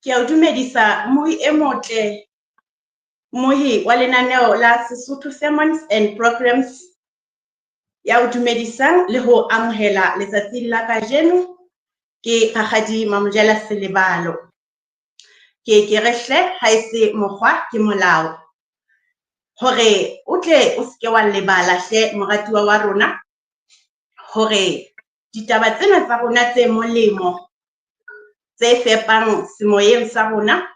Ke a o dumedisa Mohi e motle, Mohi wa lenaneo la Sesotho Sermons and Programs, ya o dumedisang le ho amohela letsatsing la kajeno ke Rakgadi Mamojela Selebalo. Ke rehle ha e se mokgwa ke molao hore o tle o seke wa lebala hle moratuwa wa rona hore ditaba tsena tsa rona tse molemo tse fepang semoyeng sa rona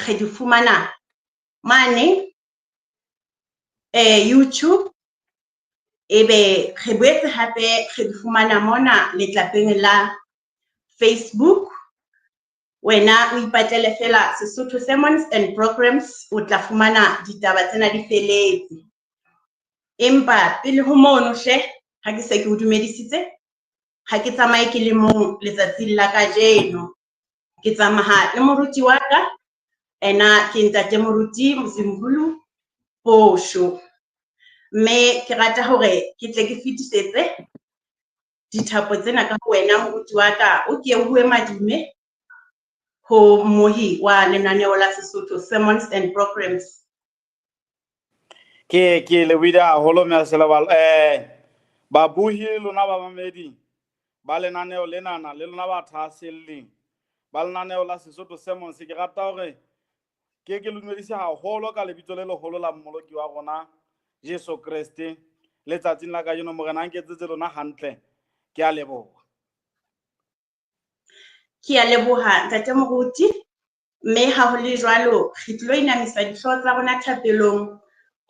re di fumana mane YouTube, ebe re boetse hape re di fumana mona letlapeng la Facebook. Wena o ipatlele fela Sesotho Sermons and Programs, o tla fumana ditaba tsena di feletse. Empa pele ho mono hle, ha ke se ke o dumedisitse, ha ke tsamaye ke le mong letsatsing la kajeno. Ke tsamaya le moruti wa ka, ena ke ntate moruti Mzimkhulu Bosho. Mme ke rata hore ke tle ke fetisetse dithapo tsena ka ho wena moruti wa ka, o ke o bue madume ho mohi wa lenaneo la Sesotho Sermons and Programs. Ke le wida holo me Selebalo ba buhi lona ba mamedi ba lenaneo lenana le lona ba thaselling ba lenaneo la Sesotho Sermons. Ke rata hore ke le dumedisa haholo ka lebitso le leholo la mmoloki wa rona Jesu Kriste. Letsatsing la kajeno morena a nketsetse lona hantle, ke a leboha. Ke a leboha ntate moruti, mme ha ho le jwalo re tlo inamisa dihlooho tsa rona thapelong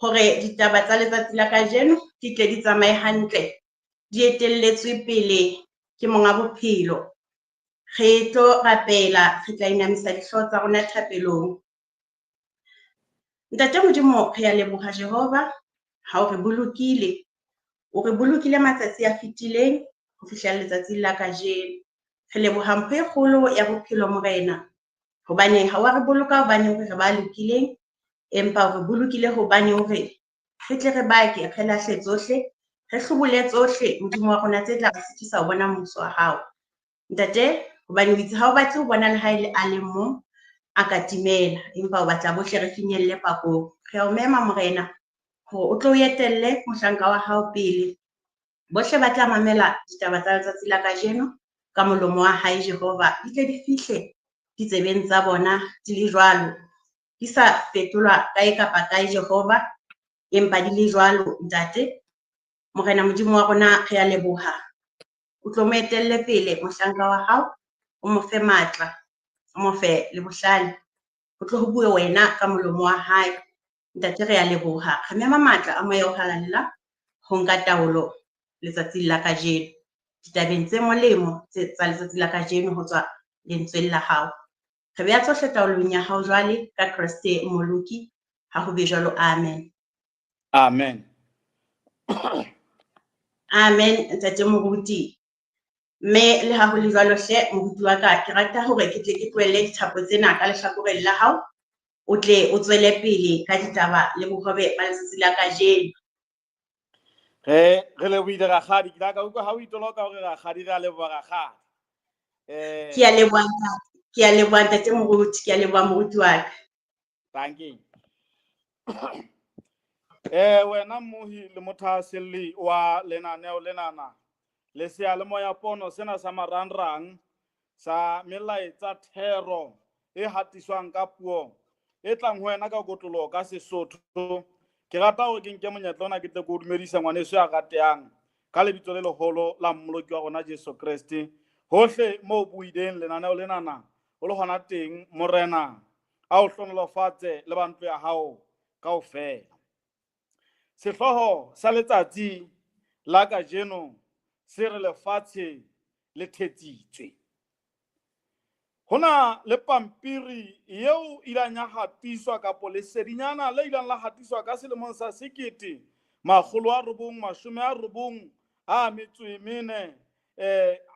hore ditaba tsa letsatsi la kajeno di tle di tsamaye hantle, di etelletswe pele ke monga bophelo. Re tlo rapela, re tla inamisa dihlooho tsa rona thapelong. Ntate Modimo, re a leboha Jehova ha o re bolokile. O re bolokile matsatsi a fetileng ho fihlela letsatsing la kajeno. Re leboha mpho e kgolo ya bophelo morena, hobane ha wa re boloka hobane hore re ba lokileng, empa o re bolokile hobane hore re tle re bake re lahle tsohle, re hlobole tsohle Modimo wa rona tse tla re sitisa ho bona mmuso wa hao. Ntate, hobane o itse ha o batle ho bona le haele a le mong a ka timela, empa o batla bohle re finyelle pakong. Re a o mema morena hore o tlo o etelle mohlanka wa hao pele. Bohle ba tla mamela ditaba tsa letsatsi la kajeno ka molomo wa hae Jehova, di tle di fihle ditsebeng tsa bona di le jwalo, di sa fetolwa kae kapa kae Jehova, empa di le jwalo ntate. Morena Modimo wa rona re a leboha, o tlo mo etelle pele mohlanka wa hao, o mo fe matla, o mo fe le bohlale, o tlo ho bue wena ka molomo wa hae. Ntate re a leboha, re mema matla a moya o halalla ho nka taolo letsatsing la kajeno, ditabeng tse molemo tsa letsatsi la kajeno ho tswa lentsweng la hao. Re beha tsohle taolong ya hao jwale ka Kriste Moloki, ha ho be jwalo. Amen. Amen. Amen ntate moruti. Mme le ha ho le jwalo hle moruti wa ka, ke rata hore ke tle ke tlohelle dithapo tsena ka lehlakoreng la hao, o tle o tswele pele ka ditaba le bohobe ba letsatsi la kajeno. Re le buile Rakgadi, ke ka utlwa ha o itoloka hore Rakgadi re a leboha Rakgadi. Ke a leboha ntate moruti, ke a leboha moruti wa ka. Thank you. Wena mohi le mothaselli wa lenaneo lenana le seyalemoya pono sena sa marangrang sa melaetsa thero e hatiswang ka puo e tlang ho wena ka kotloloho ka Sesotho. Ke rata hore ke nke monyetla ona ke tle ko dumedisa ngwaneso ya ratehang ka lebitso le leholo la mmoloki wa rona Jesu Kriste. Hohle mo buileng lenaneo lenana o le hona teng morena a o hlonolofatse le bantlo ya hao kaofela. Sehloho sa letsatsi la kajeno se re lefatshe le thetsitswe. Hona le pampiri eo ilang ya hatiswa kapo lesedinyana le ilang la hatiswa ka selemong sa 1994.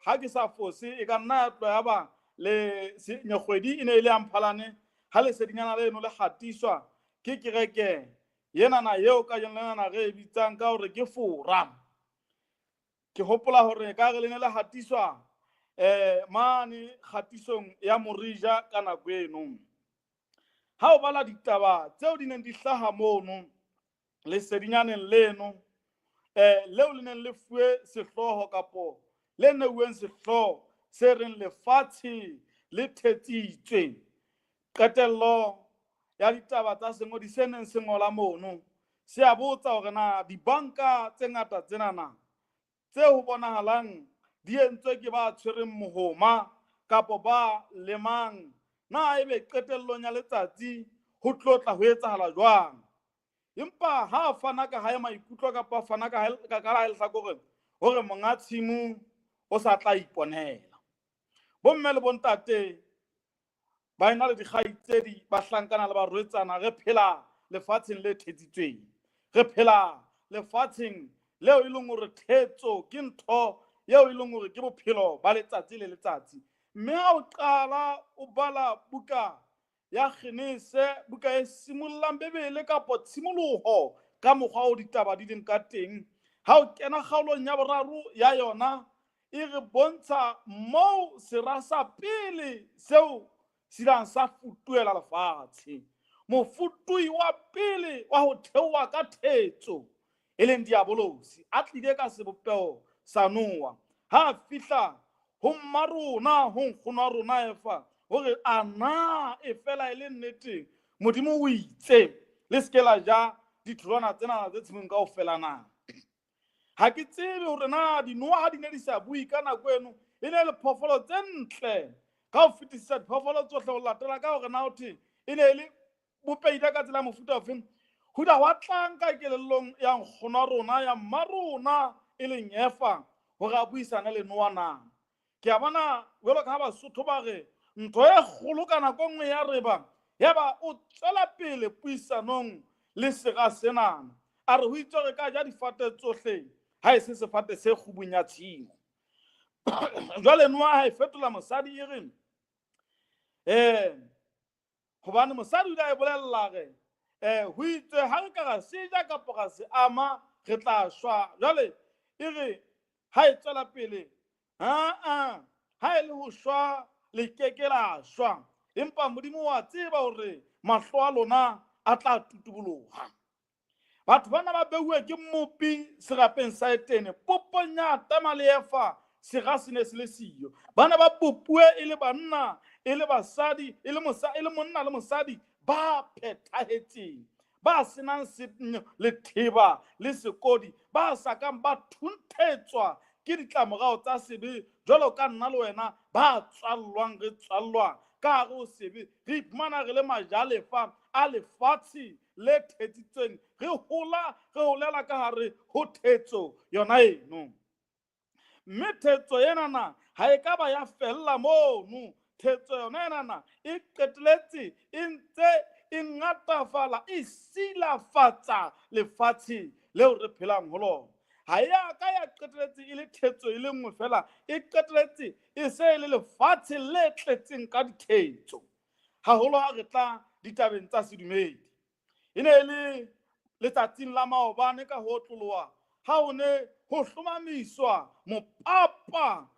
Ha ke sa fose e ka nna ya tloya ba le nyekgwedi e ne ile ya Mphalane ha lesedinyana leno le hatiswa ke kereke yenana eo ka jenana re bitsang ka hore ke Forum. Ke hopola hore ka re le ne le hatiswa mane kgatisong ya Morija ka nako eno. Ha o bala ditaba tseo di neng di hlaha mono lesedinyaneng leno, leo le neng le fuwe sehloho kapo le neuweng sehloho se reng lefatshe le thetsitswe. Qetello ya ditaba tsa sengodi se neng se ngola mono se a botsa hore na dibanka tse ngata tsenana tse ho bonahalang di entswe ke ba tshwereng mohoma kapo ba lemang, na ebe qetellong ya letsatsi ho tlotla ho etsahala jwang? Empa ha fana ka hae maikutlo kapa fana ka la lehlakore hore monga tshimo o sa tla iponela. Bomme le bontate ba ena le dikgaitsedi ba hlankana le barwetsana, re phela lefatsheng le thetsitsweng, re phela lefatsheng leo e leng hore thetso ke ntho yeo e leng hore ke bophelo ba letsatsi le letsatsi. Mme ha o qala o bala buka ya Kgenese, buka e simollang Bebele kapo tshimoloho ka mokgwa o ditaba di leng ka teng, ha o kena kgaolong ya boraro ya yona e re bontsha moo sera sa pele seo silang sa futuela lefatshe. Mofutui wa pele wa ho theoha ka thetso e leng diabolosi a tlile ka sebopeho sa Noa, ha fihla ho mmarona ho nkgono wa rona Efa hore ana e fela e le nnete Modimo o itse le se ke la ja ditholwana tsena tse tshimong kaofela na. Ha ke tsebe hore na dinoha ha di ne di sa bui ka nako eno e ne le phoofolo tse ntle ka ho fetisisa diphoofolo tsohle ho latela ka hore na hothwe e ne le bopeida ka tsela mofuta ofeng. Ho da wa tlang ka kelellong ya nkgono wa rona ya mmarona e leng Efa hore a buisane le Noa na. Ke a bona jwalo ka ha Basotho ba re ntho e kgolo ka nako nngwe ya reba yaba o tswela pele puisanong le sera senana. A re ho itswe re ka ja difate tsohle ha e se sefate se kgubung ya tshimo. Jwale Noa ha e fetola mosadi e reng hobane mosadi o ile a e bolella re ho itswe ha re ka ra se ja kapo ra se ama re tla shwa. Jwale e re ha e tswela pele ha e le ho shwa le keke la shwa, empa Modimo wa tseba hore mahlo a lona a tla tutuboloha. Batho bana ba beuwe ke mopi serapeng sa Etene, poponya Adama le Efa sera se ne se le siyo. Bana ba bopuwe e le banna e le basadi e le monna le mosadi ba phethahetseng, ba senang letheba le sekodi, ba sakang ba thunthetswa ke ditlamorao tsa sebe jwalo ka nna le wena ba tswallwang re tswallwa ka hare ho sebe. Re iphumana re le majalefa a lefatshe le thetsitsweng, re holela ka hare ho thetso yona eno. Mme thetso enana ha e ka ba ya fella mono. Thetso yona enana e qeteletse e ntse e ngatafala e silafatsa lefatshe leo re phelang ho lona. Ha ya ka ya qeteletse e le thetso e le nngwe fela, e qeteletse e se e le lefatshe le tletseng ka dithetso. Haholo ha re tla ditabeng tsa sedumedi, e ne le letsatsing la maobane ka ho tloloha ha o ne ho hlomamiswa mopapa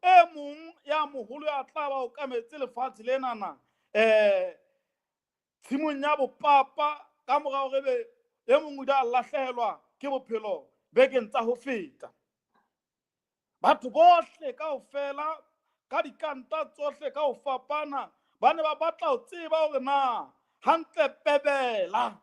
e mong ya moholo ya tla ba o kametse lefatshe lenana tshimong ya bopapa ka morao rebe e mong o da lahlehelwa ke bophelo bekeng tsa ho feta. Batho bohle kaofela ka dikanta tsohle ka ho fapana ba ne ba batla ho tseba hore na hantle pebela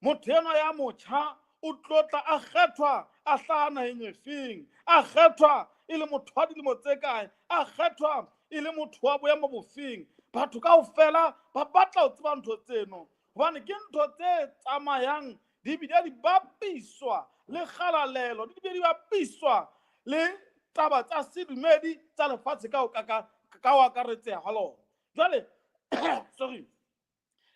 motho enwa ya motjha o tlotla a kgethwa a hlaha naheng efeng, a kgethwa e le motho wa dilemo tse kae, a kgethwa e le motho wa boemo bofeng. Batho kaofela ba batla ho tseba ntho tseno hobane ke ntho tse tsamayang di bile di bapiswa le kgalalelo, di bile di bapiswa le taba tsa sedumedi tsa lefatshe ka ho akaretseha ha lona. Jwale sorry,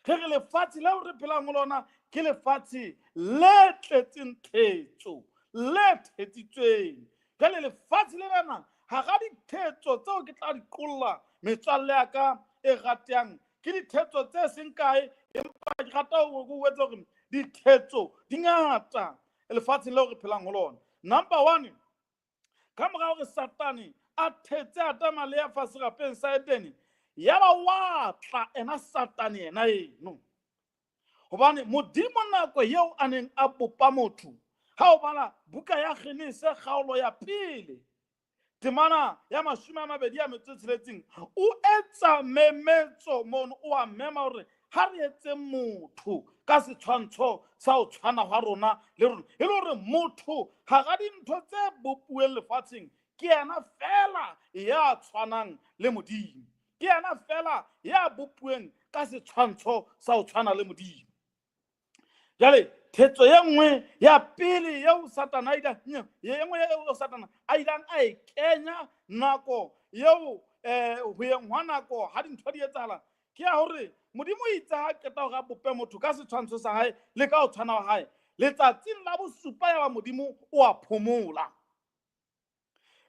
re lefatshe leo re phelang ho lona ke lefatshe le tletseng thetso, le thetsitsweng. Jwale lefatshe le lena ha ga dithetso tseo ke tla di qolla metswalle ya ka e ratehang ke dithetso tse seng kae, empa ke rata ho etsa hore dithetso di ngata lefatsheng leo re phelang ho lona. Number 1, ka mora hore Satane a thetse Adama le Eva serapeng sa Edene, ya ba wa tla ena Satane ena eno. Hobane Modimo nako yeo a neng a bopa motho, ha o bala buka ya Genese kgaolo ya pele, temana ya 26, o etsa memetso mono o a mema hore ha re etse motho ka setshwantsho sa ho tshwana ha rona le rona, e le hore motho ha ga dintho tse bopuweng lefatsheng ke yena fela ya tshwanang le Modimo, ke yena fela ya bopuweng ka setshwantsho sa ho tshwana le Modimo. Jale thetso ye nngwe ya pele yeo Satana a ilang a e kenya nako yeo ho yeng hwa nako ha dintho di etsahala ke ya hore Modimo o itse ha qeta hore a bope motho ka setshwantsho sa hae le ka ho tshwana wa hae, letsatsing la bosupa ya ba Modimo o a phomola.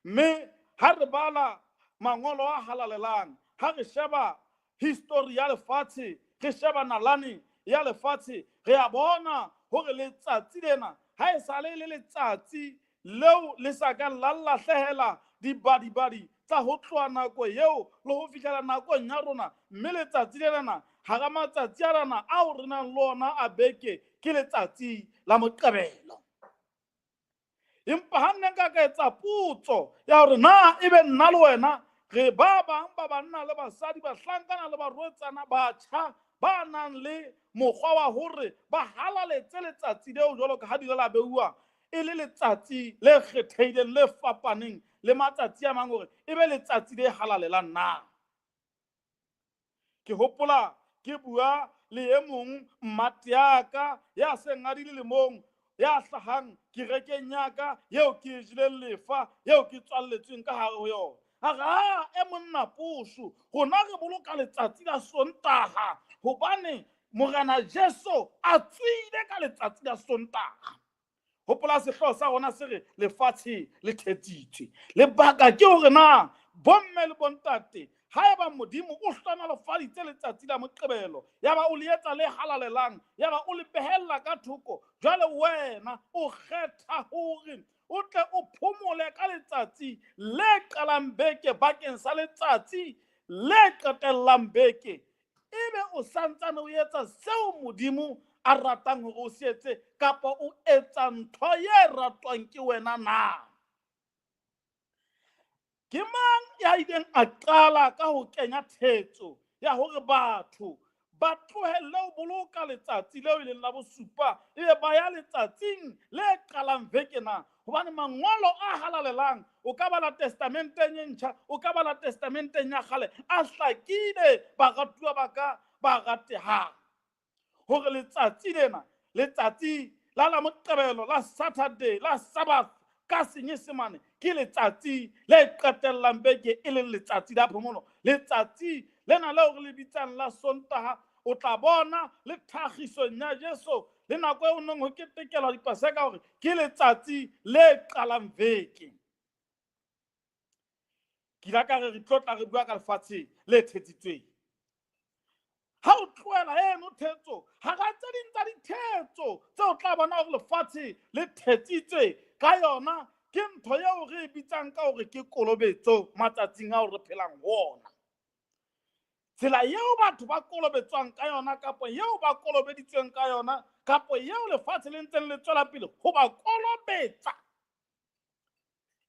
Mme ha re bala mangolo a halalelang, ha re sheba history ya lefatshe, re sheba nalane ya lefatshe, re a bona hore letsatsi lena ha e sale le letsatsi leo le sa ka la lahlehela dibadibadi tsa ho tloha nako eo le ho fihlela nakong ya rona. Mme letsatsi lena hara matsatsi a lana ao re nang le ona a beke ke letsatsi la Moqebelo. Empa ha nne nka ka etsa potso ya hore na ebe nna le wena re ba bang ba banna le basadi ba hlankana le barwetsana batjha ba nang le mokgwa wa hore ba halaletse letsatsi leo jwalo ka ha di la beuwa e le letsatsi le kgethehileng le fapaneng le matsatsi a mang hore ebe letsatsi le halalelang na. Ke hopola ke bua le e mong mmate ya ka ya seng a dilemong ya hlahang kerekeng ya ka yeo ke e jeleng lefa yeo ke tswalletsweng ka hare ho yona. Aga e monna Pushu, rona re boloka letsatsi la Sontaha hobane Morena Jesu a tswile ka letsatsi la Sontaha. Hopola sehloho sa rona se re lefatshe le thetsitswe. Lebaka ke hore na bomme le bontate haeba Modimo o hlonolofaditse letsatsi la Moqebelo, yaba o le etsa le halalelang, yaba o le behella ka thoko, jwale wena o kgetha hore o tle o phomole ka letsatsi le qalang beke bakeng sa letsatsi le qetellang beke, ebe o santsane o etsa seo Modimo a ratang hore o se etse, kapa o etsa ntho ye ratwang ke wena na? Ke mang ya ileng a qala ka ho kenya thetso ya hore batho ba tlohelle ho boloka letsatsi leo e leng la bosupa ebe ba ya letsatsing le qalang beke na? Hobane mangolo a halalelang, o ka bala testamenteng e ntjha, o ka bala testamenteng ya kgale, a hlakile baratuwa ba ka ba ratehang hore letsatsi lena, letsatsi la Moqebelo, la Saturday, la Sabbath ka Senyesemane, ke letsatsi le qetellang beke e leng letsatsi la phomolo, letsatsi lena leo re le bitsang la Sontaha. O tla bona le tlhagisong ya Jesu le nako eo neng ho ketekelwa dipaseka hore ke letsatsi le qalang beke. Ke la ka re tlo tla re bua ka lefatshe le thetsitsweng. Ha o tlohela eno thetso, ha ra tse ding tsa dithetso tseo tla bona hore lefatshe le thetsitswe ka yona ke ntho eo re e bitsang ka hore ke kolobetso matsatsing ao re phelang ho ona. Tsela eo batho ba kolobetswang ka yona, kapo eo ba kolobeditsweng ka yona, kapo eo lefatshe le ntseng le tswela pele ho ba kolobetsa,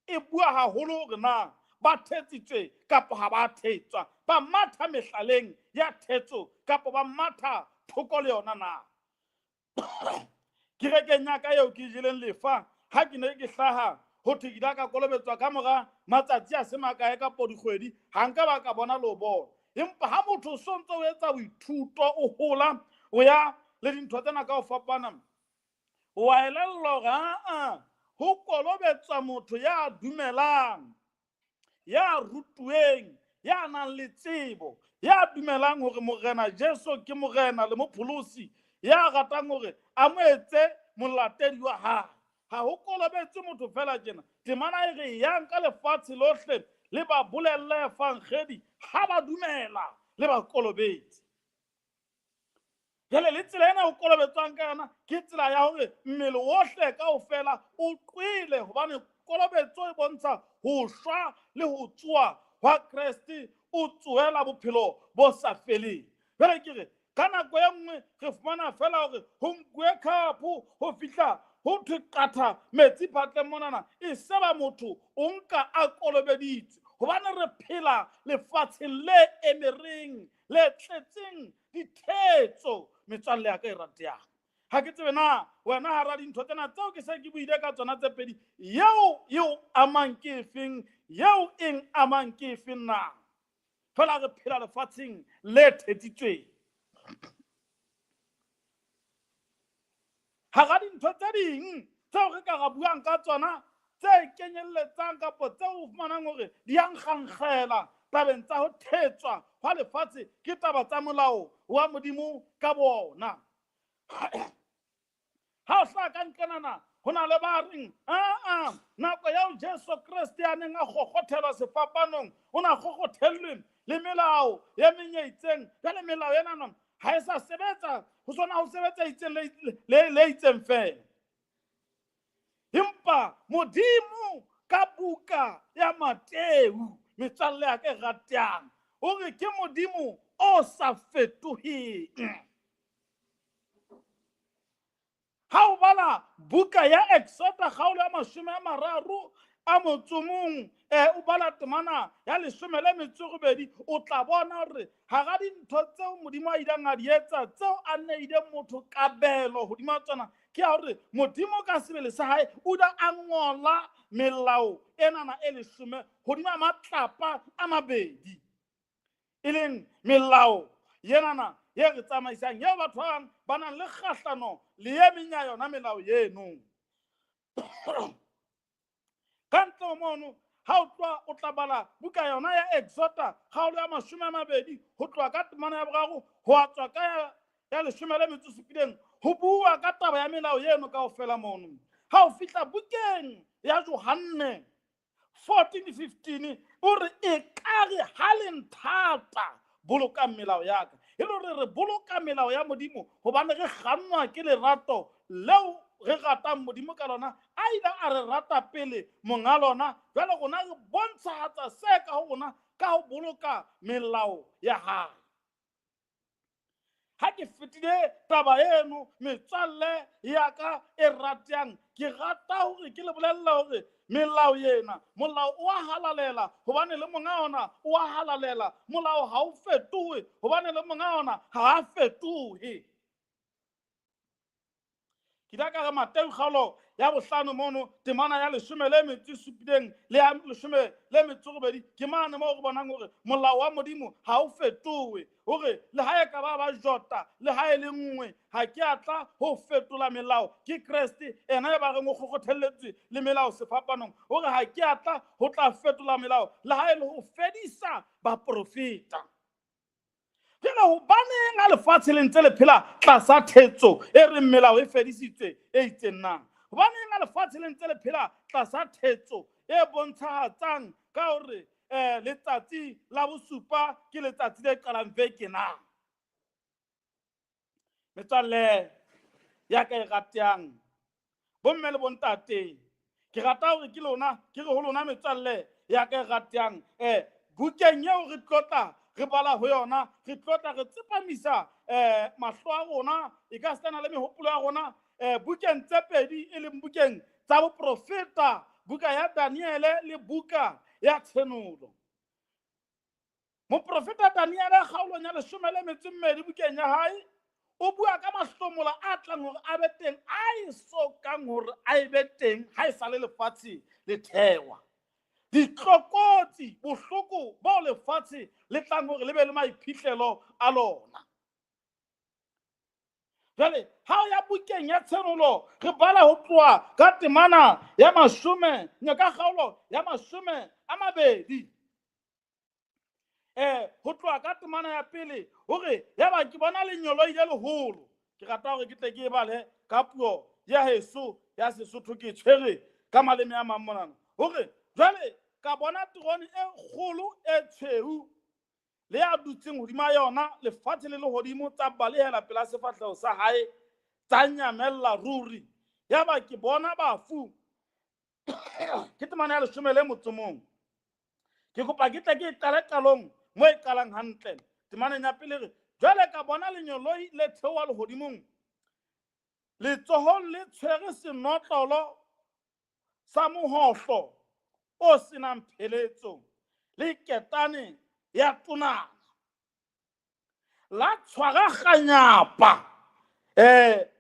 e bua haholo hore na ba thetsitswe kapo ha ba thetswa, ba matha mehlaleng ya thetso kapo ba matha thoko le yona na. Kerekeng ya ka eo ke jeleng lefa ha ke ne ke hlaha ho thwe ke la ka kolobetswa ka mora matsatsi a se makae kapo dikgwedi, ha nka ba ka bona le ho bona. Empa ha motho o sontso o etsa boithuto, o hola, o ya le dintho tsena ka ho fapana, wa elellwa hore ho kolobetswa motho ya dumelang, ya rutuweng, ya nang le tsebo, ya dumelang hore Morena Jesu ke morena le mopholosi, ya ratang hore a mo etse molatedi wa hae. Ha ho kolobetswe motho fela tjena, temana e re yang ka lefatshe lohle le ba bolelle fankgedi ha ba dumela le ba kolobetse. Jale le tsela ena o kolobetswang ka yona ke tsela ya hore mmele ohle kaofela o qwile, hobane kolobetso e bontsha ho shwa le ho tsoa wa Kriste o tsoela bophelo bo sa feleng. Jwale ke re ka nako e nngwe re fumana fela hore ho nkuwe khapo ho fihla ho thwe qatha metsi phatleng monana e seba motho o nka a kolobeditse hobane re phela lefatsheng le emereng le tletseng dithetso. Metswalle ya ka e ratehang, ha ke tsebe na wena hara dintho tsena tseo ke se ke buile ka tsona tse pedi yeo amang ke efeng, yeo eng amang ke efeng na? Fela re phela lefatsheng le thetsitsweng. Hara dintho tse ding tseo re ka ra buang ka tsona tse kenyelletsang kapo tseo o fumanang hore di a nkgankgela tabeng tsa ho thetswa hwa lefatshe ke taba tsa molao wa Modimo ka bona. Ha o hla ka nqenana ho na le ba reng nako ya Jesu Kriste ya neng a kgokgothelwa sefapanong o na kgokgothellwe le melao ya menyeitseng jwale melao ena ha e sa sebetsa ho sona ho sebetsa itseng le itseng fela. Empa Modimo ka buka ya Mateu, metswalle ya ka e ratehang, o re ke Modimo o sa fetoheng. Ha o bala buka ya Exodus kgaolo ya 30 a motsomong o bala temana ya 12 o tla bona hore hara dintho tseo Modimo a ileng a di etsa tseo a neileng motho kabelo hodima tsona ke hore Modimo ka sebele sa hae o da a ngola melao enana e 10 hodima matlapa a mabedi, e leng melao yenana ye re tsamaisang ye batho ba bang ba nang le kgahlano le ye meng ya yona melao eno. Ka ntle mono ha o tla bala buka yona ya Exodus kgaolo ya 20 ho tloha ka temana ya 3 ho tswa ka ya 17 ho bua ka taba ya melao eno kaofela mono. Ha o fihla bukeng ya Johane 14:15 o re e kare ha le nthata boloka melao ya ka. E le re boloka melao ya Modimo hobane re kgannwa ke lerato leo re ratang Modimo ka lona a ile a re rata pele monga lona. Jwale rona re bontshahatsa se ka ho rona ka ho boloka melao ya hae. Ha ke fetile taba eno metswalle ya ka e ratehang, ke rata hore ke le bolella hore melao yena molao o a halalela hobane le monga ona o a halalela. Molao ha o fetohe hobane le monga ona ha a fetohe. Ke da ka re Mateu kgaolo ya 5 mono temana ya 17 le ya 12 ke mane mo go bonang hore molao wa Modimo ha o fetohe hore le ha e ka ba jota le ha e le nngwe ha ke atla ho fetola melao ke Kriste ena e ba re mo kgokgothelletswe le melao sefapanong hore ha ke atla ho tla fetola melao le ha e le ho fedisa ba profeta. Jwale hobaneng a lefatshe le ntse le phela tlasa thetso e reng melao e fedisitswe e itseng na? Hobaneng a lefatshe le ntse le phela tlasa thetso e bontshahatsang ka hore letsatsi la bosupa ke letsatsi le qalang veke na? Metswalle ya ka e ratehang, bomme le bontate, ke rata hore ke lona ke re ho lona metswalle ya ka e ratehang bukeng eo re tlotla re bala ho yona re tlotla re tsepamisa mahlo a rona e ka sena le mehopolo ya rona bukeng tse pedi e leng bukeng tsa boprofeta, buka ya Daniele le buka ya Tsenolo. Moprofeta Daniele kgaolong ya 12 bukeng ya hae o bua ka mahlomola a tlang hore a be teng a e sokang hore a e be teng ha e sale lefatshe le thewa. Ditlokotsi bohloko bo lefatshe le tlang hore le be le maiphihlelo a lona. Jwale ha o ya bukeng ya Tsenolo re bala ho tloha ka temana ya 10 ka kgaolo ya 20 ho tloha ka temana ya pele hore ya ba ke bona lenyolo ile leholo. Ke rata hore ke tle ke e bale ka puo ya heso ya Sesotho ke tshwere ka maleme a mang mona hore jwale ka bona trone e kgolo e tshweu le ya dutseng hodima yona lefatshe le lehodimo tsa balehela pela sefahlego sa hae tsa nyamella ruri. Ya ba ke bona bafu ke temana ya 11 ke kopa ke tle ke qale qalong mo e qalang hantle temaneng ya pele re jwale ka bona lenyoloi le theoha lehodimong letsohong le tshwere senotlolo sa mohohlo o senang pheletso le ketane ya tonana la tshwaraganyapa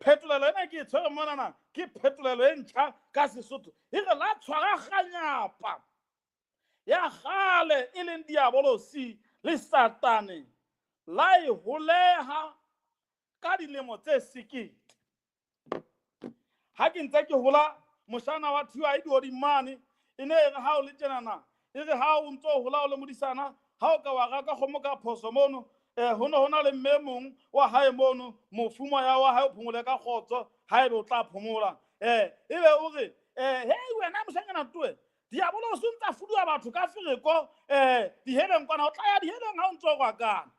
phetolelo ena ke e tshwere monana ke phetolelo e ntjha ka Sesotho e re la tshwaraganyapa ya gale e leng diabolosi le satane la e holeha ka dilemo tse 1,000 ha ke ntse ke hola moshana wa thiwa e di mane e ne e re ha o le tjenana e re ha o ntso hola o le modisana ha o ka wa raka kgomo ka phoso mono hona le mme mong wa hae mono mofumo ya wa hae o phomole ka khotso ha ebe o tla phomola ebe o re hey wena moshanyana tuwe diabolo o sontsa fuduwa batho ka fereko diheleng kwana o tla ya diheleng ha o ntso go akana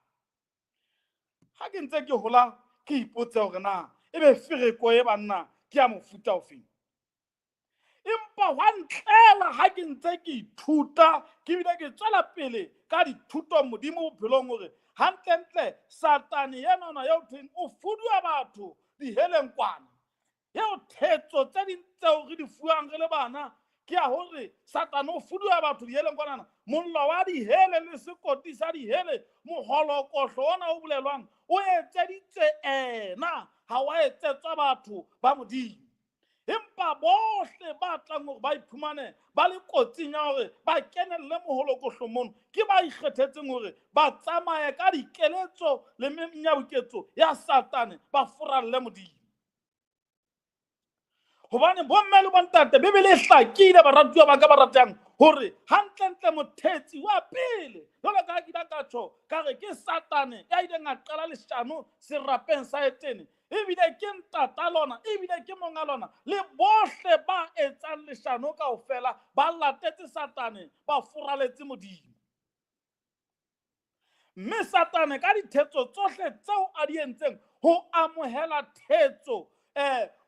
ha ke ntse ke hola ke ipotse hore na ebe fereko e banna ke ya mofuta ofeng empa wa ntlela ha ke ntse ke ithuta ke bile ke tswela pele ka dithuto modimo bophelong hore hantlentle satane yenana ya utheng o fuduwa batho diheleng kwana yeo thetso tse ding tseo re di fuang re le bana ke ya hore satane o fuduwa batho diheleng kwanana mollo wa dihele le sekoti sa dihele moholokotlo ona o bolelwang o etseditse ena ha wa etsetswa batho ba modimo empa bohle ba tlang hore ba iphumane ba le kotsing ya hore ba kenelle moholokotlo mono ke ba ikgethetseng hore ba tsamaye ka dikeletso le menyabuketso ya satane ba furalle modimo hobane bomme le bontate bebele e hlakile baratuwa ba ka ba ratang hore hantlentle mothetsi wa pele jwalo ka ke ka tjho ka re ke satane ya ileng a qala leshano serapeng sa Etene ebile ke ntata lona ebile ke monga lona le bohle ba etsang leshano kaofela ba latetse satane ba furaletse modimo mme satane ka dithetso tsohle tseo a di entseng ho amohela thetso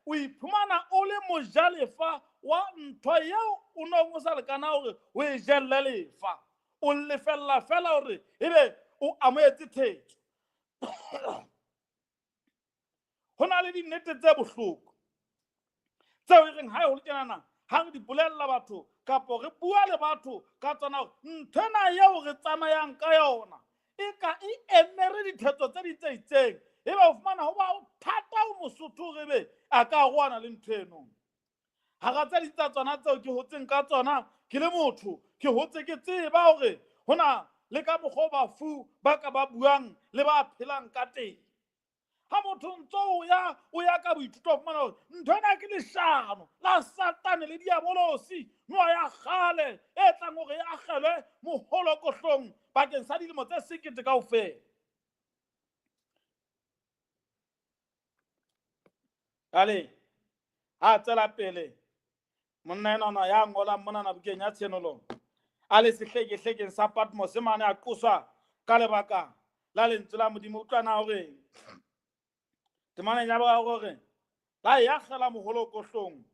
o iphumana o le mojalefa wa ntho yeo o nong o sa lekana hore o e jelle lefa o lefella fela hore ebe o amohetse thetso ho na le dinnete tse bohloko tseo e reng ha e ho tjenana ha re di bolella batho kapo re bua le batho ka tsona hore nthwena yeo re tsamayang ka yona e ka e emere dithetso tse di tse itseng ebe o fumana ho ba o thata o mosotho re be a ka roana le ntho eno ha ga tse di tsa tsona tseo ke hotseng ka tsona ke le motho ke hotse ke tseba hore hona le ka mokgwa bafu ba ka ba buang le ba phelang ka teng ha motho ntso o ya ka boithuto o fumana hore nthwena ke leshano la satane le diabolosi noa ya kgale e tlang hore e akgelwe moholokohlong bakeng sa dilemo tse 1,000 kaofela ale a tsela pele monna enana ya ngolang monana bukeng ya tshenolo a le sehlekehlekeng sa Patmos mane a qoswa ka lebaka la lentswe la modimo utlwana hore temaneng ya ba hore la ya kgela moholokohlong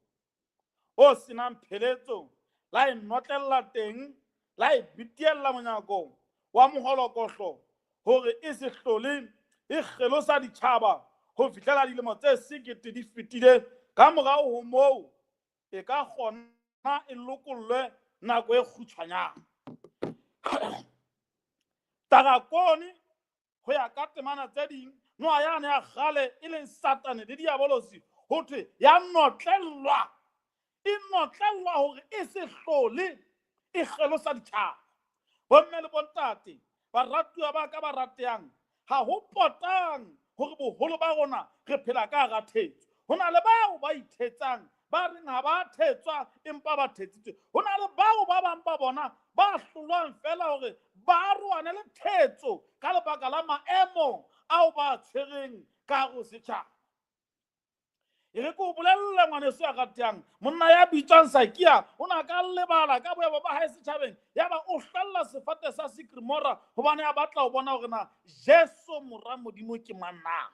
o senang pheletso la e notlella teng la e bitiella monyakong wa moholokotlo hore e se hlole e kgelosa ditjhaba ho fihlela dilemo tse 1,000 di fetile ka morao ho moo e ka kgona e lokollwe nako e kgutshwanyana tarakoni ho ya ka temana tse ding noa yane ya kgale e leng satane le diabolosi ho thwe ya notlellwa e notlellwa hore e se hlole e kgelosa ditjhaba bomme le bontate baratuwa ba ka ba ratehang ha ho potang hore boholo ba rona re phela ka hara thetso ho na le bao ba ithetsang ba reng ha ba thetswa empa ba thetsitswe ho na le bao ba bang ba bona ba hlolwang fela hore ba roane le thetso ka lebaka la maemo ao ba tshwereng ka hare setjhaba e re ko bolelle ngwaneso ya ratehang monna ya bitswang Sakia o na ka lebala ka boemo ba hae setjhabeng ya ba o hlalla sefate sa Sikrimora hobane a batla ho bona hore na Jesu mora modimo ke manna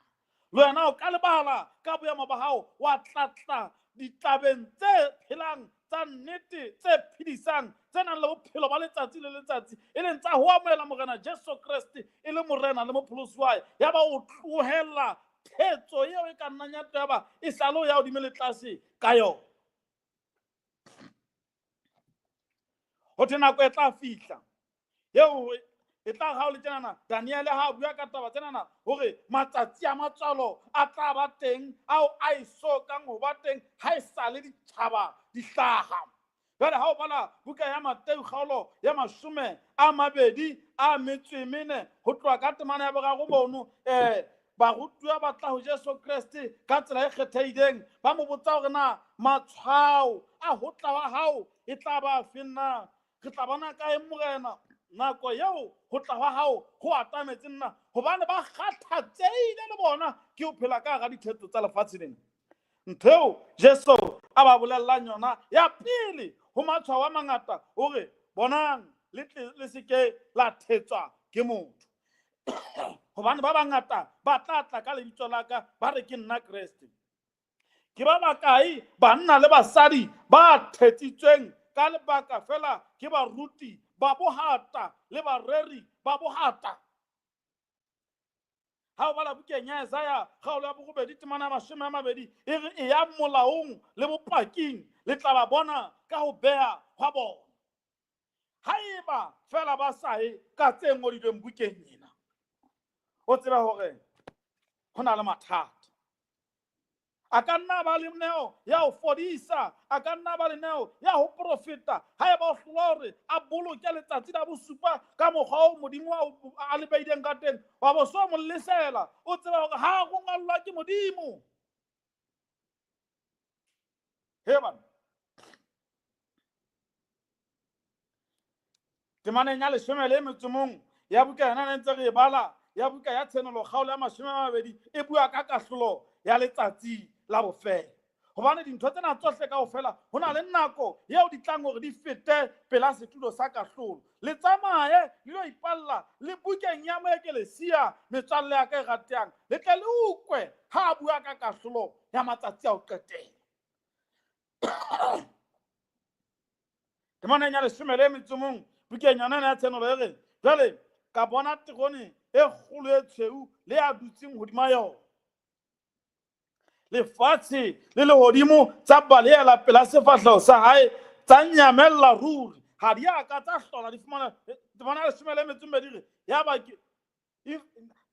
le wena o ka lebala ka boemo ba hao wa tlatla ditabeng tse phelang tsa nnete tse phedisang tse nang le bophelo ba letsatsi le letsatsi e leng tsa ho amohela Morena Jesu Kriste e le morena le mopholosi wa hae ya ba o tlohella thetso eo e ka nnang ya taba e sale o ya hodimo le tlase ka yona. Ho thwe nako e tla fihla eo e tla ha o le tjenana Daniel ha bua ka taba tsenana hore matsatsi a matswalo a tla ba teng ao a isokang ho ba teng ha e sale ditjhaba di hlaha. Jwale ha o bala buka ya Mateo kgaolo ya 24 ho tloha ka temana ya boraro bono barutuwa ba tla ho Jesu Kriste ka tsela e kgethehileng ba mo botsa hore na matshwao a ho tla wa hao e tla ba fenna re tla bona kae morena nako eo ho tla wa hao ho atametse nna hobane ba kgathatseile le bona ke ho phela ka hara dithetso tsa lefatshe lena. Ntho Jesu a ba bolellang yona ya pele ho matshwao a mangata hore bonang le seke la thetswa ke motho hobane ba bangata ba tla ka lebitso la ka ba re ke nna Kriste. Ke ba bakae banna le basadi ba thetsitsweng ka lebaka fela ke baruti ba bohata le bareri ba bohata. Ha o bala bukeng ya Isaiah kgaolo ya 2:20 e re e ya molaong le bopaking le tla ba bona ka ho beha hwa bona. Haeba fela ba sae ka tse ngodilweng bukeng ena o tseba hore ho na le mathata. A ka nna ba le neo ya ho fodisa, a ka nna ba le neo ya ho profeta haeba o hlola hore a boloke letsatsi la bosupa ka mokgwa o Modimo a le beileng ka teng wa bo so mo lesela o tseba hore ha go ngallwa ke Modimo. Heban temaneng ya 11 ya buka yana ntse re bala ya buka ya tshenolo kgaolo ya 20 e bua ka kahlolo ya letsatsi la bofelo. Hobane dintho tsena tsohle kaofela ho na le nako eo di tlang hore di fete pela setulo sa kahlolo. Le tsamaye le yo ipalla le bukeng ya moekelesia metswalle ya ka e ratehang le tle le ukwe ha bua ka kahlolo ya matsatsi a ho qetela. Temaneng ya 11 bukeng yana ya tshenolo e re jwale ka bona terone e kgolo e tshweu le ya dutseng hodima yona. Lefatshe le lehodimo tsa baleela pela sefahleho sa hae tsa nyamella ruri ha di a ka tsa hlola di fumana temana ya 12 ya ba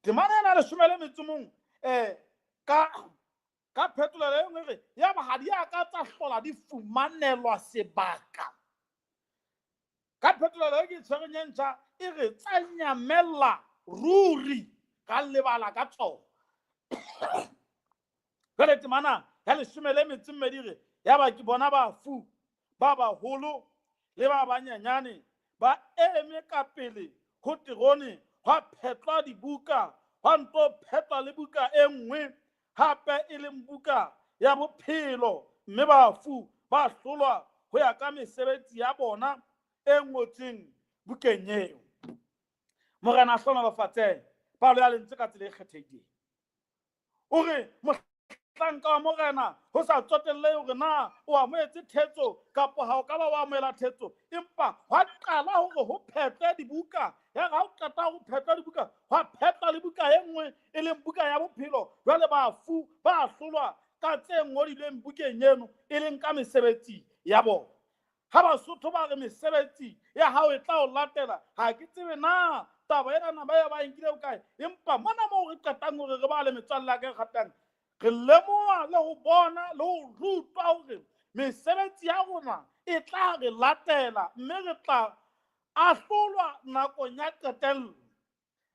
temana ena ya 11 ka phetolelo e nngwe ya ba ha di a ka tsa hlola di fumanelwa sebaka. Ka phetolelo e ke tshwereng e ntjha e re tsa nyamella ruri ka lebala ka tsona. Jwale temana ya 12 ya ba ke bona bafu ba baholo le ba banyenyane ba eme ka pele ho terone hwa phetlwa dibuka hwa nto phetlwa le buka e nngwe hape e leng buka ya bophelo mme bafu ba hlolwa ho ya ka mesebetsi ya bona e ngotsweng bukeng eo. Morena hlonolofatse palo ya lentswe ka tsela e kgethehileng o re tlanka wa morena ho sa tsotelle hore na o amoetse thetso kapa ha o ka ba wa amoela thetso empa hwa qala hore ho phetlwe dibuka ya ha o qeta ho phetlwa dibuka hwa phetlwa le buka e nngwe e leng buka ya bophelo. Jwale bafu ba hlolwa ka tse ngodilweng bukeng eno e leng ka mesebetsi ya bona. Ha Basotho ba re mesebetsi ya hao e tla o latela ha ke tsebe na taba ena ba ya ba nkile o kae empa mona mo re qetang hore re ba le metswalle ya ka kgatang re lemoha le ho bona le ho rutwa hore mesebetsi ya rona e tla re latela mme re tla ahlolwa nakong ya qetello.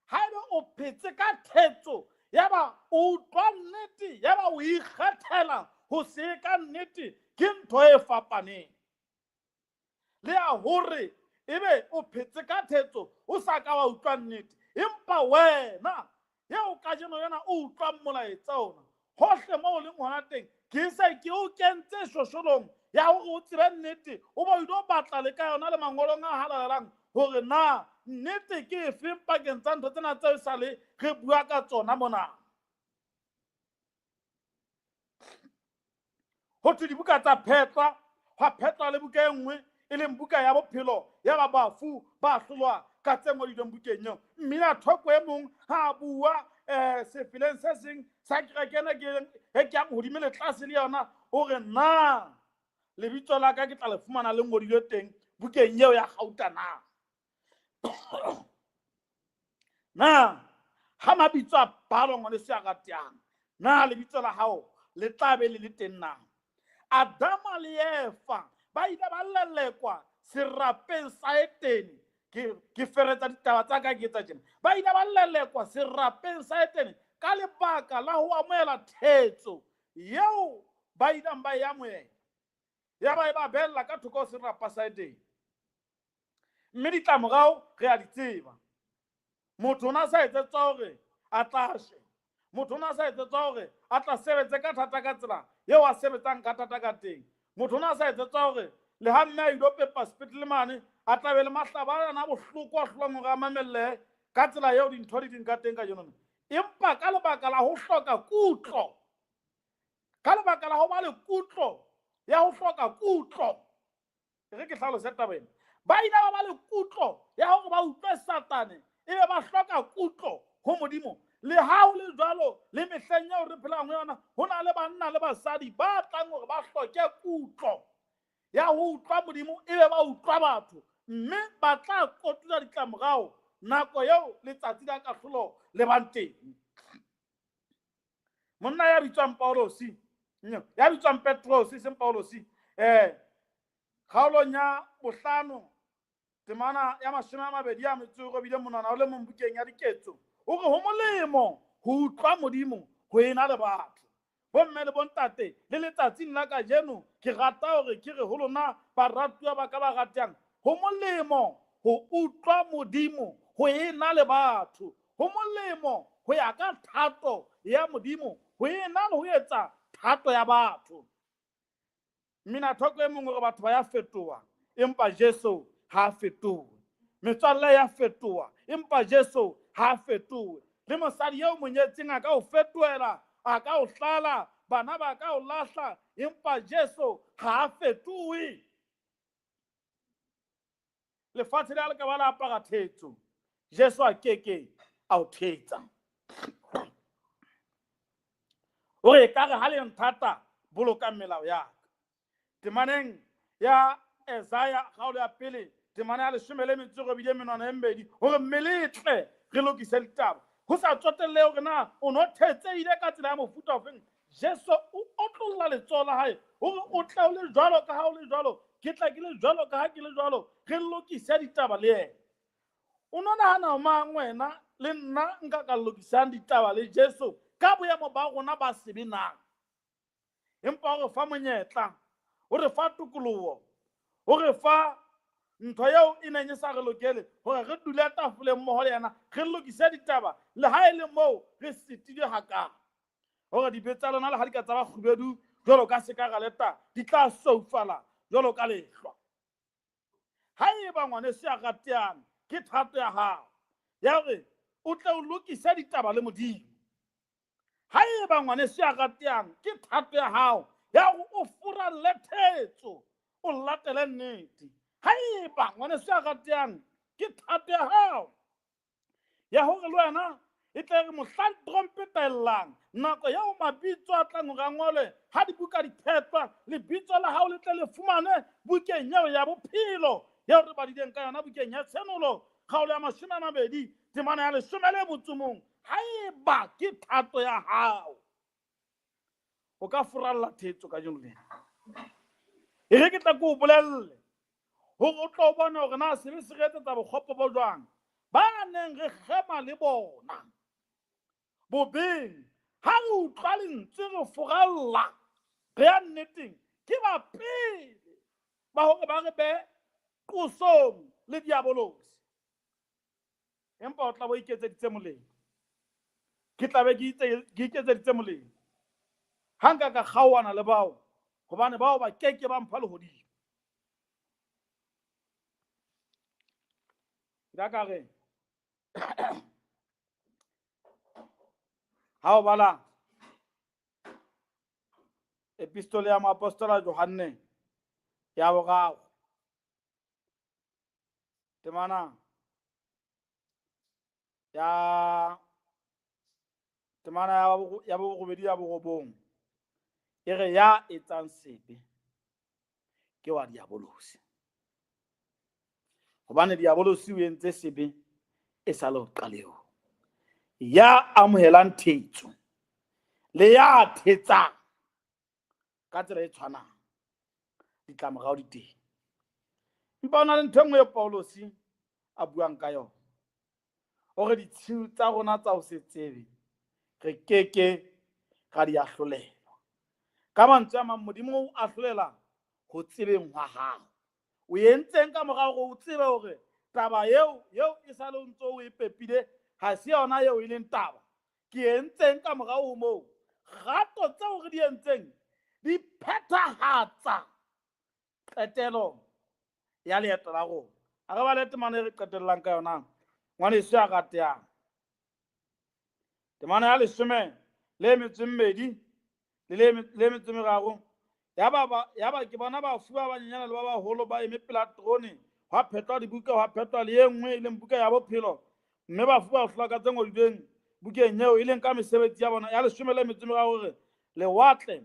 Haeba o phetse ka thetso ya ba o utlwa nnete ya ba o ikgethela ho se ka nnete ke ntho e fapaneng le ya hore ebe o phetse ka thetso o sa ka wa utlwa nnete empa wena yeo ka jeno yena o utlwa molaetsa ona hohle moo le ngwana teng ke se ke o kentse shosholong ya hore o tsebe nnete o ba ilo batla le ka yona le mangolong a halalelang hore na nnete ke efe pakeng tsa ntho tsena tseo sale re bua ka tsona mona. Ho thwe dibuka tsa phetlwa hwa phetwa le buka e nngwe e leng buka ya bophelo ya ba bafu ba hlolwa ka tse ngodilweng bukeng eo. Mmina thoko e mong ha a bua sefileng se seng sa kerekene ke yang hodimo le tlase le yona o re na lebitso la ka ke tla le fumana le ngodilwe teng bukeng eo ya Gauta na. Na ha mabitso a balwa ngwane se a ratang, na lebitso la hao le tla be le teng na. Adama le Eva ba ile ba lelekwa serapeng sa Etene. Ke feretsa ditaba tsa ka ke tsa tjena. Ba ile ba lelekwa serapeng sa Etene ka lebaka la ho amohela thetso yeo ba ileng ba e amohela. Ya ba e ba bella ka thoko serapa sa Etene. Mme ditlamorao re a di tseba. Motho ona sa etsetsa hore a tlashe, motho ona sa etsetsa hore a tla sebetse ka thata ka tsela yeo a sebetsang ka thata ka teng. Motho ona sa etsetsa hore le ha mme a ilo pepa sepetlele mane a tla be le mahlabana a bohloko a hlolang hore a mamelle ka tsela eo dintho di ding ka teng ka yona. Empa ka lebaka la ho hloka kutlo, ka lebaka la ho ba le kutlo ya ho hloka kutlo, re ke hlalose taba ena, ba ile ba le kutlo ya hore ba utlwe Satane ebe ba hloka kutlo ho Modimo. Le ha o le jwalo le mehleng eo re phelang ho yona, ho na le banna le basadi ba tlang hore ba hloke kutlo ya ho utlwa Modimo ebe ba utlwa batho, mme ba tla kotula ditlamorao nako eo letsatsi la kahlolo le bang teng. Monna ya bitswang Paulosi, ya bitswang Petrosi seng Paulosi, kgaolong ya 5 temana ya 28 monana o le mong bukeng ya Diketso o re ho molemo ho utlwa Modimo ho ena le batho. Bomme le bontate le letsatsing la kajeno ke rata hore ke re ho lona baratuwa ba ka ba ratang, ho molemo ho utlwa Modimo ho ena le batho. Ho molemo ho ya ka thato ya Modimo ho ena le ho etsa thato ya batho. Mmina thoko e mong hore batho ba ya fetoha empa Jesu ha fetohe. Metswalle ya fetoha empa Jesu ha fetohe. Le mosadi eo monyetseng a ka o fetohela, a ka o hlala, bana ba ka o lahla, empa Jesu ha fetohe. Lefatshe le ka ba la apara thetso, Jesu a keke a o thetsa. O re ka re ha le nthata boloka melao ya ka. Temaneng ya Isaiah kgaolo ya 1 temana ya 12 hore mmeletle re lokise ditaba. Ho sa tsotelle hore na o no thetsehile ka tsela ya mofuta ofeng. Jesu o otlolla letsoho la hae hore o tle o le jwalo ka ha o le jwalo, ke tla ke le jwalo ka ha ke le jwalo, re lokise ditaba le yena. O no nahana mang wena le nna nka ka lokisang ditaba le Jesu ka boemo ba rona ba sebe na? Empa o re fa monyetla, o re fa tokoloho, o re fa ntho eo e neng e sa re lokele hore re dule tafoleng mmoho le yena, re lokise ditaba le ha e le moo re sitile hakana. Hore dibetsa tsa lona le ha di ka tsa ba kgubedu jwalo ka sekaraleta di tla soufala jwalo ka lehlwa. Haeba ngwaneso a ratehang ke thato ya hao ya hore o tle o lokise ditaba le Modimo. Haeba ngwaneso a ratehang ke thato ya hao ya hore o furalle thetso, o latele nnete. Haeba ngwaneso a ratehang ke thato ya hao ya hore le wena e tle re mohlang trompeta e llang, nako ya ho mabitso a tlang hore a ngolwe ha dibuka di phetwa, lebitso la hao le tle le fumane bukeng eo ya bophelo yeo re badileng ka yona bukeng ya tshenolo kgaolo ya 20 temana ya 11. Haeba ke thato ya hao, o ka furalla thetso ka jeno lena. E re ke tla ke o bolelle hore o tlo bona hore na sebe se re etsetsa bokgopo bo jwang ba neng re kgema le bona bobeng. Ha re utlwa lentswe re furalla, re ya nneteng ke ba pele ba hore ba re be qosong le diabolosi. Empa o tla bo iketseditse molemo, ke tla be ke iketseditse molemo ha nka ka kgaohana le bao, hobane bao ba keke ba mpha lehodimo. Ka re ha o bala epistole ya moapostola Johanne ya boraro temana ya bobedi ya borobong e re ya etsang sebe ke wa diabolosi hobane diabolosi o entse sebe e sa le ho qaleo ya amohelang thetso le ya thetsang ka tsela e tshwanang ditlamorao di teng empa ona le ntho engwe e Paulosi a buang ka yona hore ditshiu tsa rona tsa ho se tsebe re keke ga di ahlolelwa ka mantswe a mang modimo o ahlolela ho tsebeng hwa hao o entseng ka morao go o tsebe hore taba eo e sa le ntse o e pepile ha se yona eo e leng taba ke entseng ka morao ho moo gato tseo re di entseng di phethahatsa qetelo ya leeto la rona a re ba le temana e re qetellang ka yona ngwaneso ya ratehang temana ya 12 le metso meraro ya ba ke bona bafu ba banyenyana le ba baholo ba eme pela trone hwa phetwa dibuka hwa phetwa le e nngwe e leng buka ya bophelo mme bafu ba hlola ka tse ngodilweng bukeng eo e leng ka mesebetsi ya bona ya 10 le metso meraro hore lewatle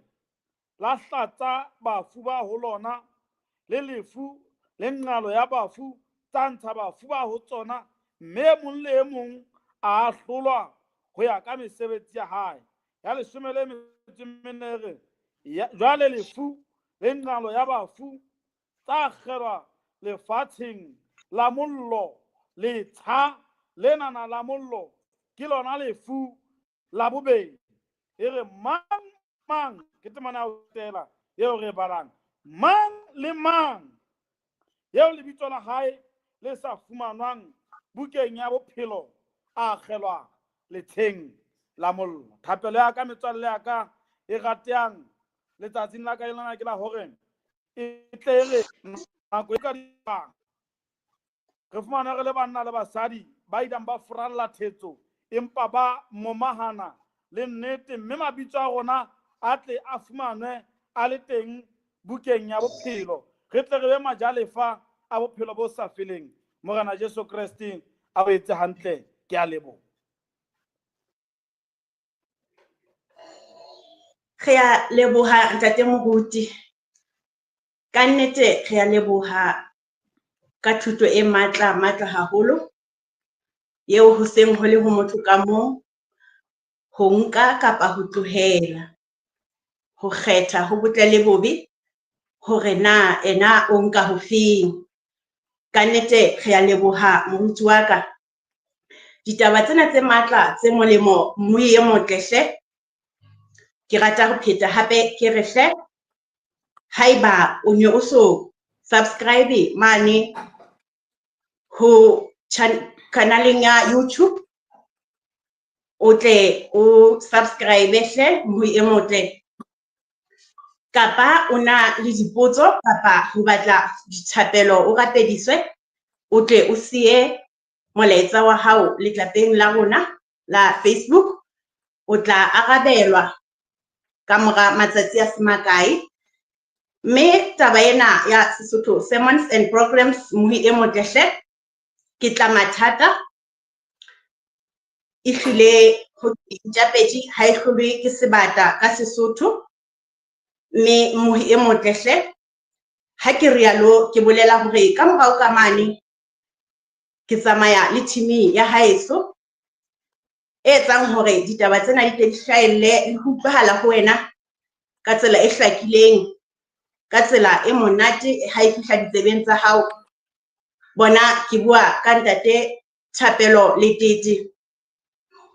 la hlatsa bafu ba ho lona le lefu le nqalo ya bafu tsa ntsha bafu ba ho tsona mme mong le e mong a hlolwa ho ya ka mesebetsi ya hae ya 10 le metso menere jwale lefu le nqalo ya bafu tsa kgerwa lefatsheng la mollo letsha lenana la mollo ke lona lefu la bobedi e re mang ke temana ya ho tela eo re balang mang le mang eo lebitso la hae le sa fumanwang bukeng ya bophelo a kgelwa letsheng la mollo thapelo ya ka metswalle ya ka e ratehang letsatsing la ka lena ke la hore e tle re nako e ka dipang re fumana re le banna le basadi ba idang ba furalla thetso empa ba momahana le nnete mme mabitso a rona a tle a fumanwe a le teng bukeng ya bophelo re tle re be majalefa a bophelo bo sa feleng morena Jesu Kriste a o etse hantle ke a leboha re a leboha ntate moruti ka nnete re a leboha ka thuto e matla haholo eo ho seng ho le ho motho ka mong ho nka kapa ho tlohela ho kgetha ho botle le bobe hore na ena o nka ho feng ka nnete re a leboha moruti wa ka ditaba tsena tse matla tse molemo mmuye motlehle ke rata ho pheta hape ke re hle haiba o ne o so subscribe mane ho kanaleng ya YouTube o tle o subscribe hle mmuye motle kapa una le dipotso kapa ho batla dithapelo o rapediswe o tle o siye molaetsa wa hao letlapeng la rona la Facebook o tla arabelwa ka mora matsatsi a semakae mme taba ena ya Sesotho sermons and programs mmuye motlehle ke tla mathata e hlile ho Japedi ha e hlolwe ke sebata ka Sesotho mme mmuye motlehle ha ke rialo ke bolela hore ka morao ka mane ke tsamaya le team ya haeso e etsang hore ditaba tsena di tle di hlahelle le ho utlwahala ho wena ka tsela e hlakileng ka tsela e monate ha e fihla ditsebeng tsa hao bona ke bua ka ntate Thapelo Letete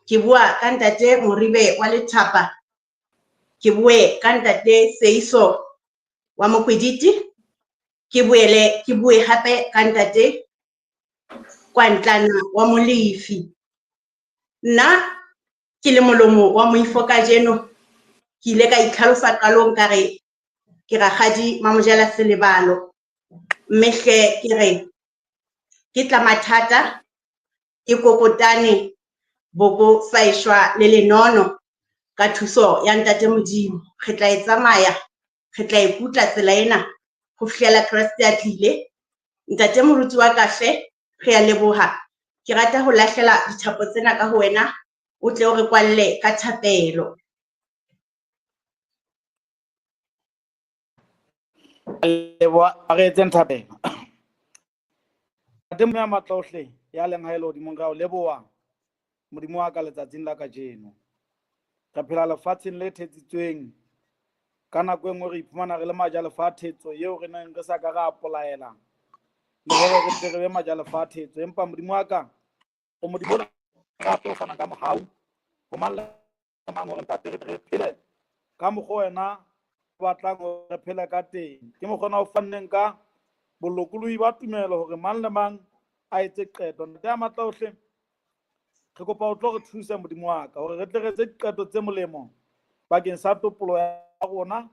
ke bua ka ntate Moribe wa Lethapa ke bue ka ntate Seiso wa Mokwediti ke bue hape ka ntate Kwantlana wa Molefi nna ke le molomo wa moifo ka jeno ke ile ka itlhalosa qalong ka re ke rakgadi Mamojala Selebalo mme hle ke re ke tla mathata ke kokotane boko saishwa le lenono ka thuso ya ntate Modimo re tla e tsamaya re tla ikutlwa tsela ena ho fihlela Kreste a tlile. Ntate moruti wa kafe, re a leboha. Ke rata ho lahlela dithapo tsena ka ho wena, o tle o re kwalle ka thapelo. Leboha re etse thapelo. Ntate mo ya matlohle ya leng ha ile hodimo ka o leboha modimo wa ka letsatsing la kajeno. Re phela lefatsheng le thetsitsweng ka nako e nngwe re iphumana re le majalefathetso eo re neng re sa ka ra apolaela le hore re tle re be majalefathetso, empa modimo wa ka o modimo ka o fana ka mohau ho malla mang hore ntate re phele ka mokgwa wena o batlang re phele ka teng. Ke mokgona o fanneng ka bolokolohi ba tumelo hore mang le mang a etse qeto. Ntate ya matlohle re kopa o tlo re thusa modimo wa ka hore re tle re etse diqeto tse molemo bakeng sa topolo ya rona.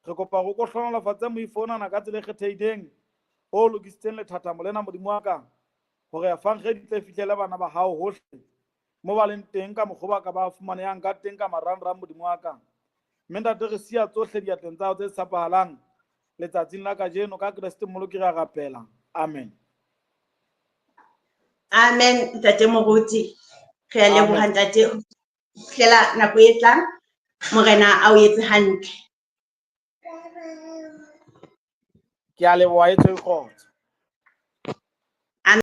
Re kopa go ko hlonolofatsa moifonana ka tsela e kgethehileng o lokisitseng lethathamo lena modimo wa ka hore a fang re di tle fihlele bana ba hao hohle mo ba leng teng ka mokgwa ba ka ba fumanehang ka teng ka marangrang modimo wa ka. Mme ntate re siya tsohle diatleng tsa hao tse tshepahalang letsatsing la kajeno ka Kreste mmoloki re a rapela. Amen. Amen. Ntate moruti, re a leboha ntate. Fihlela nako e tlang, Morena a o etse hantle. Ke a leboha e tshwe kgotso.